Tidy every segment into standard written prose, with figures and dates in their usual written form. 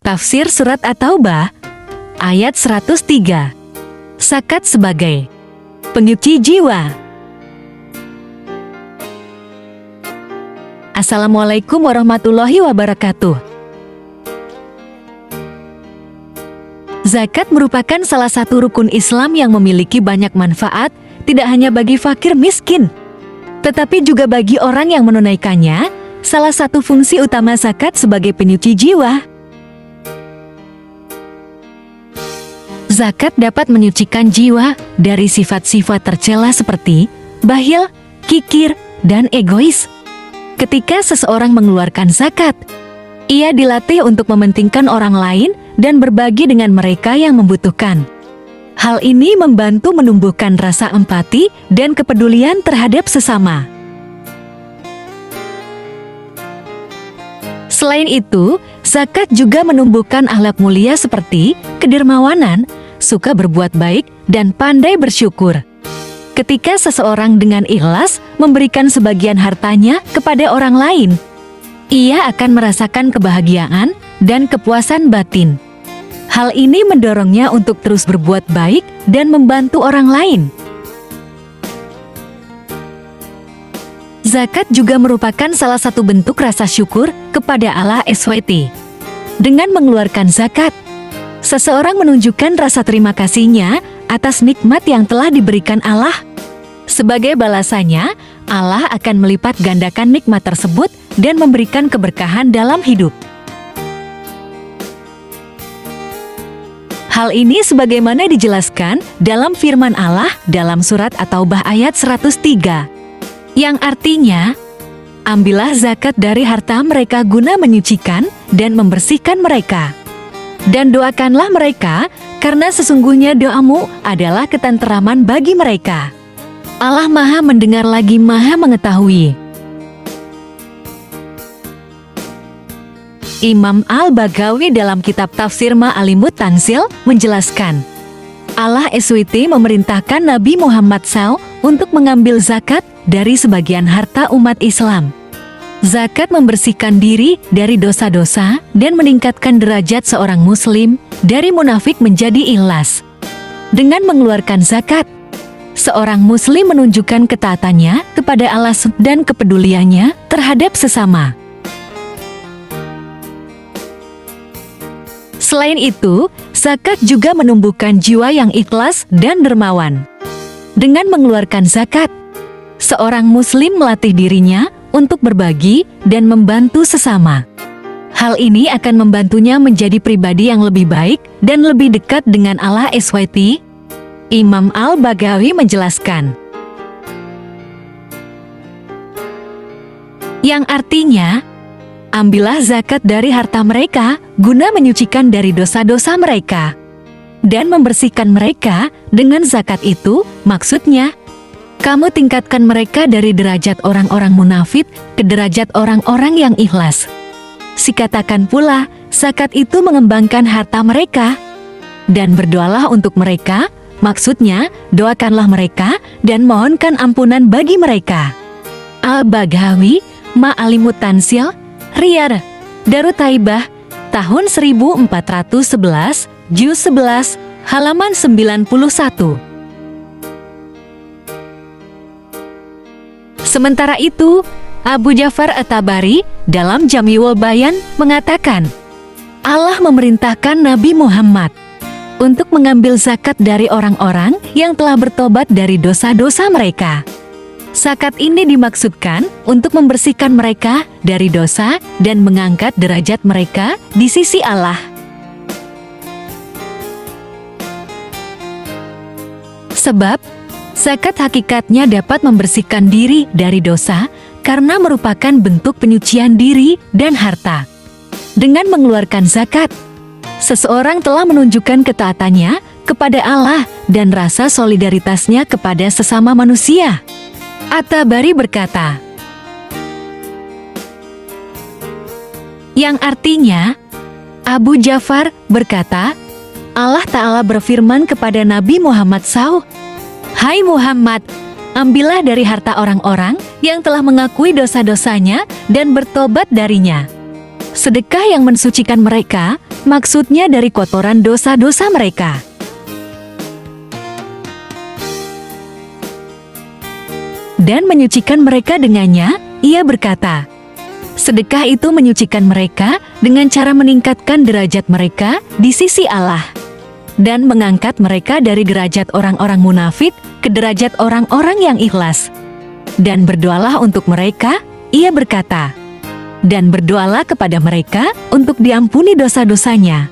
Tafsir Surat At-Taubah, ayat 103. Zakat sebagai penyuci jiwa. Assalamualaikum warahmatullahi wabarakatuh. Zakat merupakan salah satu rukun Islam yang memiliki banyak manfaat, tidak hanya bagi fakir miskin, tetapi juga bagi orang yang menunaikannya. Salah satu fungsi utama zakat sebagai penyuci jiwa. Zakat dapat menyucikan jiwa dari sifat-sifat tercela seperti bakhil, kikir, dan egois. Ketika seseorang mengeluarkan zakat, ia dilatih untuk mementingkan orang lain dan berbagi dengan mereka yang membutuhkan. Hal ini membantu menumbuhkan rasa empati dan kepedulian terhadap sesama. Selain itu, zakat juga menumbuhkan akhlak mulia seperti kedermawanan, suka berbuat baik, dan pandai bersyukur. Ketika seseorang dengan ikhlas memberikan sebagian hartanya kepada orang lain, ia akan merasakan kebahagiaan dan kepuasan batin. Hal ini mendorongnya untuk terus berbuat baik dan membantu orang lain. Zakat juga merupakan salah satu bentuk rasa syukur kepada Allah SWT. Dengan mengeluarkan zakat, seseorang menunjukkan rasa terima kasihnya atas nikmat yang telah diberikan Allah. Sebagai balasannya, Allah akan melipat gandakan nikmat tersebut dan memberikan keberkahan dalam hidup. Hal ini sebagaimana dijelaskan dalam firman Allah dalam surat At-Taubah ayat 103, yang artinya, ambillah zakat dari harta mereka guna menyucikan dan membersihkan mereka. Dan doakanlah mereka, karena sesungguhnya doamu adalah ketenteraman bagi mereka. Allah Maha mendengar lagi Maha mengetahui. Imam Al-Baghawi dalam kitab Tafsir Ma'alimut Tanzil menjelaskan, Allah SWT memerintahkan Nabi Muhammad SAW untuk mengambil zakat dari sebagian harta umat Islam. Zakat membersihkan diri dari dosa-dosa dan meningkatkan derajat seorang muslim dari munafik menjadi ikhlas. Dengan mengeluarkan zakat, seorang muslim menunjukkan ketaatannya kepada Allah dan kepeduliannya terhadap sesama. Selain itu, zakat juga menumbuhkan jiwa yang ikhlas dan dermawan. Dengan mengeluarkan zakat, seorang muslim melatih dirinya untuk berbagi dan membantu sesama. Hal ini akan membantunya menjadi pribadi yang lebih baik dan lebih dekat dengan Allah SWT. Imam Al-Baghawi menjelaskan, yang artinya, ambillah zakat dari harta mereka guna menyucikan dari dosa-dosa mereka dan membersihkan mereka. Dengan zakat itu, maksudnya, kamu tingkatkan mereka dari derajat orang-orang munafik ke derajat orang-orang yang ikhlas. Sikatakan pula, zakat itu mengembangkan harta mereka. Dan berdoalah untuk mereka, maksudnya doakanlah mereka dan mohonkan ampunan bagi mereka. Al-Baghawi, Ma'alimut Tanzil, Riyadh, Darut Taibah, tahun 1411, juz 11, halaman 91. Sementara itu, Abu Ja'far At-Tabari dalam Jami'ul Bayan mengatakan, Allah memerintahkan Nabi Muhammad untuk mengambil zakat dari orang-orang yang telah bertobat dari dosa-dosa mereka. Zakat ini dimaksudkan untuk membersihkan mereka dari dosa dan mengangkat derajat mereka di sisi Allah. Sebab, zakat hakikatnya dapat membersihkan diri dari dosa karena merupakan bentuk penyucian diri dan harta. Dengan mengeluarkan zakat, seseorang telah menunjukkan ketaatannya kepada Allah dan rasa solidaritasnya kepada sesama manusia. At-Tabari berkata, yang artinya, Abu Ja'far berkata, Allah Ta'ala berfirman kepada Nabi Muhammad SAW, Hai Muhammad, ambillah dari harta orang-orang yang telah mengakui dosa-dosanya dan bertobat darinya. Sedekah yang mensucikan mereka maksudnya dari kotoran dosa-dosa mereka. Dan menyucikan mereka dengannya, ia berkata, sedekah itu menyucikan mereka dengan cara meningkatkan derajat mereka di sisi Allah, dan mengangkat mereka dari derajat orang-orang munafik ke derajat orang-orang yang ikhlas. Dan berdoalah untuk mereka, ia berkata, dan berdoalah kepada mereka untuk diampuni dosa-dosanya,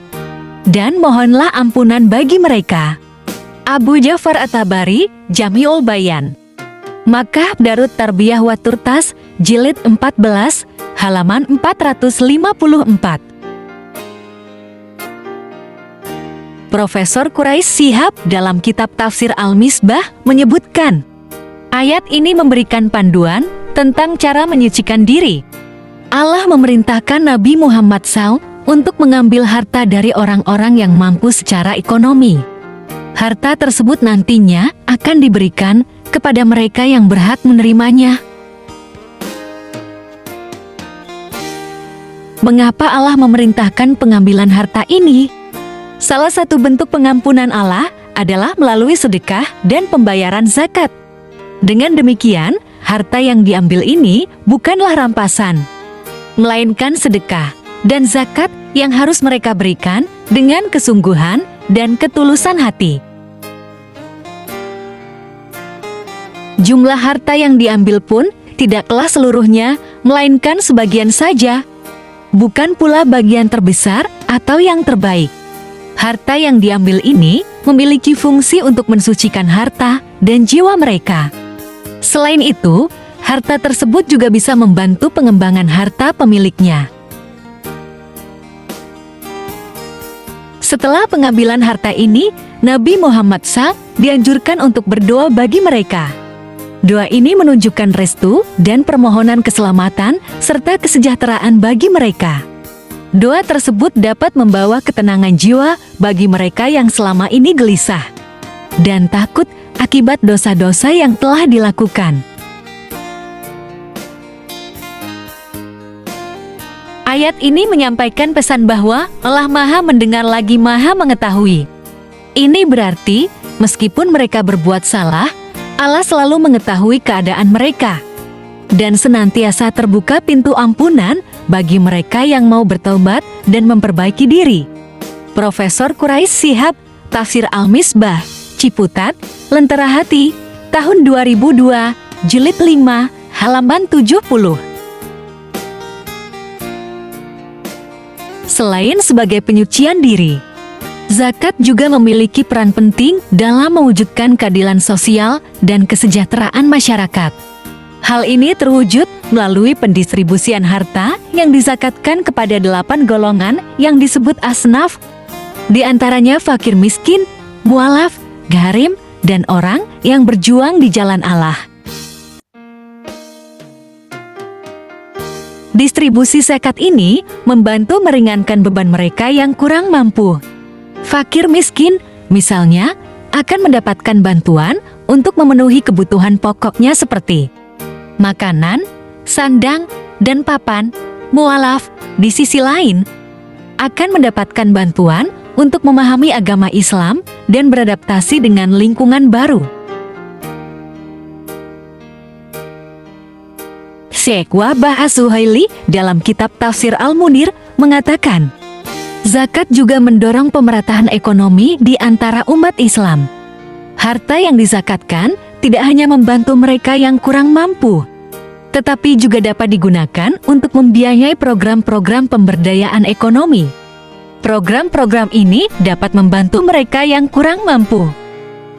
dan mohonlah ampunan bagi mereka. Abu Ja'far At-Tabari, Jami'ul Bayan. Makkah Darut Tarbiyah wa Turtas, Jilid 14, halaman 454. Profesor Quraish Shihab dalam kitab Tafsir Al-Misbah menyebutkan, ayat ini memberikan panduan tentang cara menyucikan diri. Allah memerintahkan Nabi Muhammad SAW untuk mengambil harta dari orang-orang yang mampu secara ekonomi. Harta tersebut nantinya akan diberikan kepada mereka yang berhak menerimanya. Mengapa Allah memerintahkan pengambilan harta ini? Salah satu bentuk pengampunan Allah adalah melalui sedekah dan pembayaran zakat. Dengan demikian, harta yang diambil ini bukanlah rampasan, melainkan sedekah dan zakat yang harus mereka berikan dengan kesungguhan dan ketulusan hati. Jumlah harta yang diambil pun tidaklah seluruhnya, melainkan sebagian saja. Bukan pula bagian terbesar atau yang terbaik. Harta yang diambil ini memiliki fungsi untuk mensucikan harta dan jiwa mereka. Selain itu, harta tersebut juga bisa membantu pengembangan harta pemiliknya. Setelah pengambilan harta ini, Nabi Muhammad SAW dianjurkan untuk berdoa bagi mereka. Doa ini menunjukkan restu dan permohonan keselamatan serta kesejahteraan bagi mereka. Doa tersebut dapat membawa ketenangan jiwa bagi mereka yang selama ini gelisah dan takut akibat dosa-dosa yang telah dilakukan. Ayat ini menyampaikan pesan bahwa Allah Maha mendengar lagi Maha mengetahui. Ini berarti, meskipun mereka berbuat salah, Allah selalu mengetahui keadaan mereka, dan senantiasa terbuka pintu ampunan bagi mereka yang mau bertobat dan memperbaiki diri. Profesor Quraish Shihab, Tafsir Al-Misbah, Ciputat, Lentera Hati, tahun 2002, Jilid 5, halaman 70. Selain sebagai penyucian diri, zakat juga memiliki peran penting dalam mewujudkan keadilan sosial dan kesejahteraan masyarakat. Hal ini terwujud melalui pendistribusian harta yang dizakatkan kepada 8 golongan yang disebut asnaf, di antaranya fakir miskin, mualaf, gharim, dan orang yang berjuang di jalan Allah. Distribusi zakat ini membantu meringankan beban mereka yang kurang mampu. Fakir miskin, misalnya, akan mendapatkan bantuan untuk memenuhi kebutuhan pokoknya seperti makanan, sandang, dan papan. Mualaf, di sisi lain, akan mendapatkan bantuan untuk memahami agama Islam dan beradaptasi dengan lingkungan baru. Syekh Wahbah As-Suhaili dalam kitab Tafsir Al-Munir mengatakan, zakat juga mendorong pemerataan ekonomi di antara umat Islam. Harta yang dizakatkan tidak hanya membantu mereka yang kurang mampu, tetapi juga dapat digunakan untuk membiayai program-program pemberdayaan ekonomi. Program-program ini dapat membantu mereka yang kurang mampu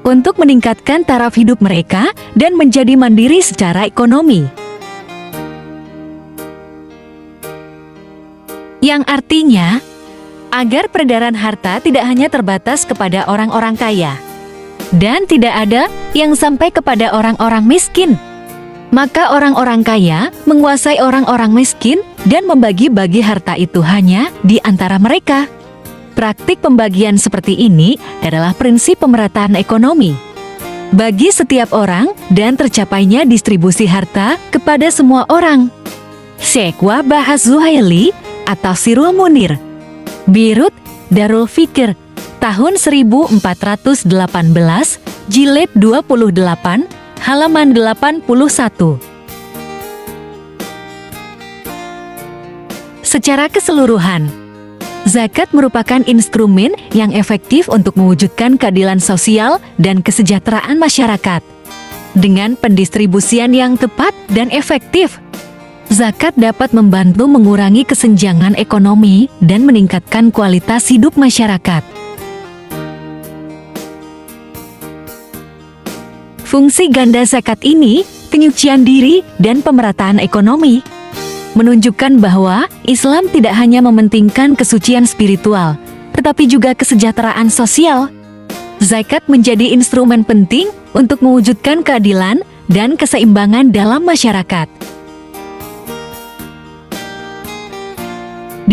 untuk meningkatkan taraf hidup mereka dan menjadi mandiri secara ekonomi. Yang artinya, agar peredaran harta tidak hanya terbatas kepada orang-orang kaya, dan tidak ada yang sampai kepada orang-orang miskin, maka orang-orang kaya menguasai orang-orang miskin dan membagi-bagi harta itu hanya di antara mereka. Praktik pembagian seperti ini adalah prinsip pemerataan ekonomi bagi setiap orang dan tercapainya distribusi harta kepada semua orang. Syekh Wahbah Az-Suhaili, At-Tafsirul Munir, Beirut, Darul Fikir, tahun 1418, jilid 28, halaman 81. Secara keseluruhan, zakat merupakan instrumen yang efektif untuk mewujudkan keadilan sosial dan kesejahteraan masyarakat. Dengan pendistribusian yang tepat dan efektif, zakat dapat membantu mengurangi kesenjangan ekonomi dan meningkatkan kualitas hidup masyarakat. Fungsi ganda zakat ini, penyucian diri dan pemerataan ekonomi, menunjukkan bahwa Islam tidak hanya mementingkan kesucian spiritual, tetapi juga kesejahteraan sosial. Zakat menjadi instrumen penting untuk mewujudkan keadilan dan keseimbangan dalam masyarakat.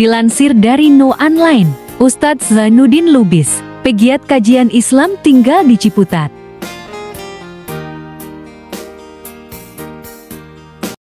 Dilansir dari No Online, Ustadz Zainuddin Lubis, pegiat kajian Islam tinggal di Ciputat.